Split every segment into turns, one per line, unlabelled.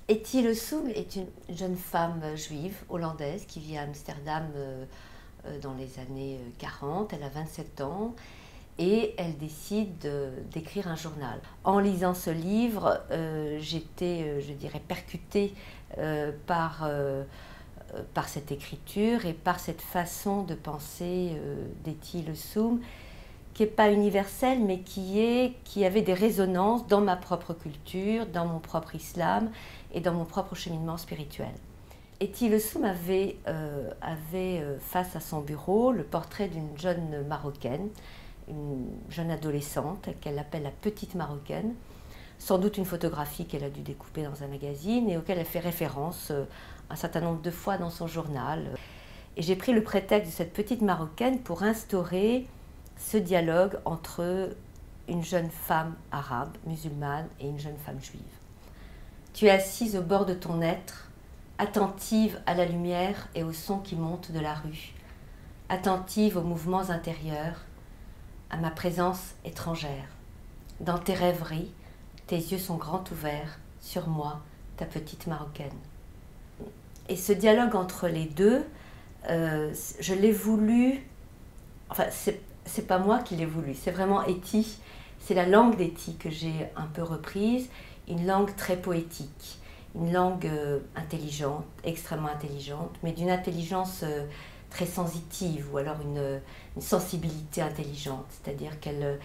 Etty Le Soum est une jeune femme juive hollandaise qui vit à Amsterdam dans les années 40. Elle a 27 ans et elle décide d'écrire un journal. En lisant ce livre, j'étais, je dirais, percutée par cette écriture et par cette façon de penser d'Etty Le Soum, qui n'est pas universelle, mais qui avait des résonances dans ma propre culture, dans mon propre islam et dans mon propre cheminement spirituel. Etty Le Soum avait face à son bureau le portrait d'une jeune Marocaine, une jeune adolescente qu'elle appelle la petite Marocaine, sans doute une photographie qu'elle a dû découper dans un magazine et auquel elle fait référence un certain nombre de fois dans son journal. Et j'ai pris le prétexte de cette petite Marocaine pour instaurer ce dialogue entre une jeune femme arabe, musulmane, et une jeune femme juive. Tu es assise au bord de ton être, attentive à la lumière et au son qui monte de la rue, attentive aux mouvements intérieurs, à ma présence étrangère. Dans tes rêveries, tes yeux sont grands ouverts sur moi, ta petite Marocaine. Et ce dialogue entre les deux, je l'ai voulu, enfin c'est pas moi qui l'ai voulu, c'est vraiment Etty, c'est la langue d'Etty que j'ai un peu reprise, une langue très poétique, une langue intelligente, extrêmement intelligente, mais d'une intelligence très sensitive, ou alors une sensibilité intelligente, c'est-à-dire qu'elle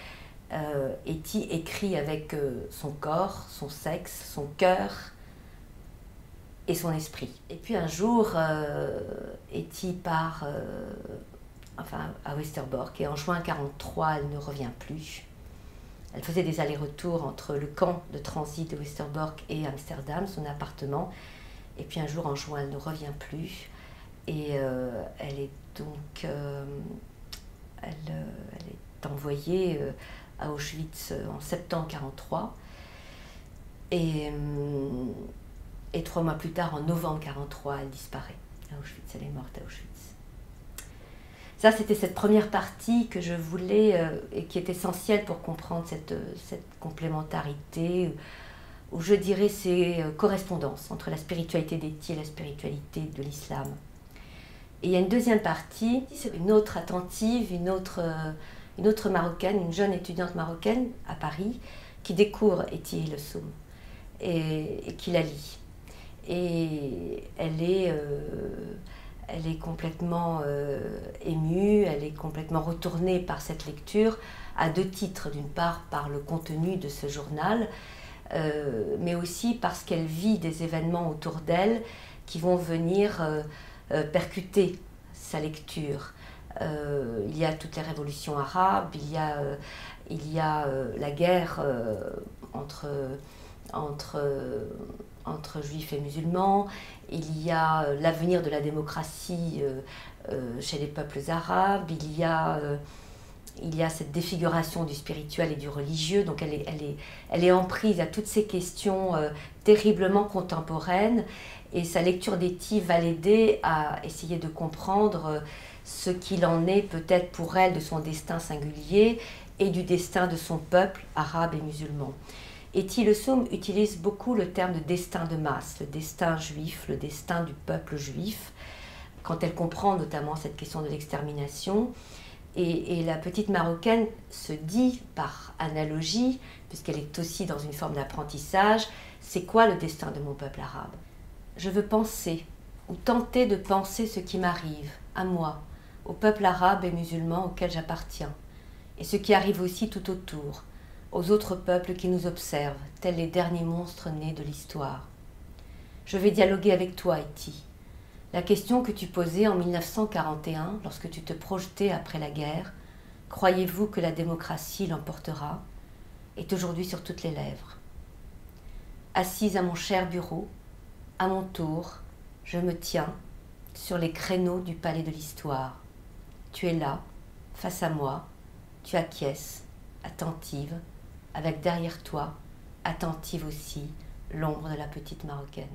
Etty écrit avec son corps, son sexe, son cœur et son esprit. Et puis un jour, Etty part à Westerbork, et en juin 1943, elle ne revient plus. Elle faisait des allers-retours entre le camp de transit de Westerbork et Amsterdam, son appartement. Et puis un jour, en juin, elle ne revient plus. Et elle est donc elle est envoyée à Auschwitz en septembre 1943. Et 3 mois plus tard, en novembre 1943, elle disparaît à Auschwitz. Elle est morte à Auschwitz. Ça, c'était cette première partie que je voulais et qui est essentielle pour comprendre cette complémentarité, ou je dirais ces correspondances entre la spiritualité d'Etty et la spiritualité de l'islam. Et il y a une deuxième partie, c'est une autre attentive, une autre Marocaine, une jeune étudiante marocaine à Paris, qui découvre Etty Le Soum et qui la lit. Et elle est complètement émue, elle est complètement retournée par cette lecture, à deux titres. D'une part par le contenu de ce journal, mais aussi parce qu'elle vit des événements autour d'elle qui vont venir percuter sa lecture. Il y a toutes les révolutions arabes, il y a la guerre entre juifs et musulmans, il y a l'avenir de la démocratie chez les peuples arabes, il y a cette défiguration du spirituel et du religieux, donc elle est emprise à toutes ces questions terriblement contemporaines, et sa lecture d'Etty va l'aider à essayer de comprendre ce qu'il en est peut-être pour elle de son destin singulier et du destin de son peuple arabe et musulman. Etty Le Soum utilise beaucoup le terme de destin de masse, le destin juif, le destin du peuple juif, quand elle comprend notamment cette question de l'extermination. Et la petite Marocaine se dit par analogie, puisqu'elle est aussi dans une forme d'apprentissage, c'est quoi le destin de mon peuple arabe? Je veux penser, ou tenter de penser ce qui m'arrive, à moi, au peuple arabe et musulman auquel j'appartiens, et ce qui arrive aussi tout autour, aux autres peuples qui nous observent, tels les derniers monstres nés de l'histoire. Je vais dialoguer avec toi, Etty. La question que tu posais en 1941, lorsque tu te projetais après la guerre, croyez-vous que la démocratie l'emportera, est aujourd'hui sur toutes les lèvres. Assise à mon cher bureau, à mon tour, je me tiens sur les créneaux du palais de l'histoire. Tu es là, face à moi, tu acquiesces, attentive, avec derrière toi, attentive aussi, l'ombre de la petite Marocaine.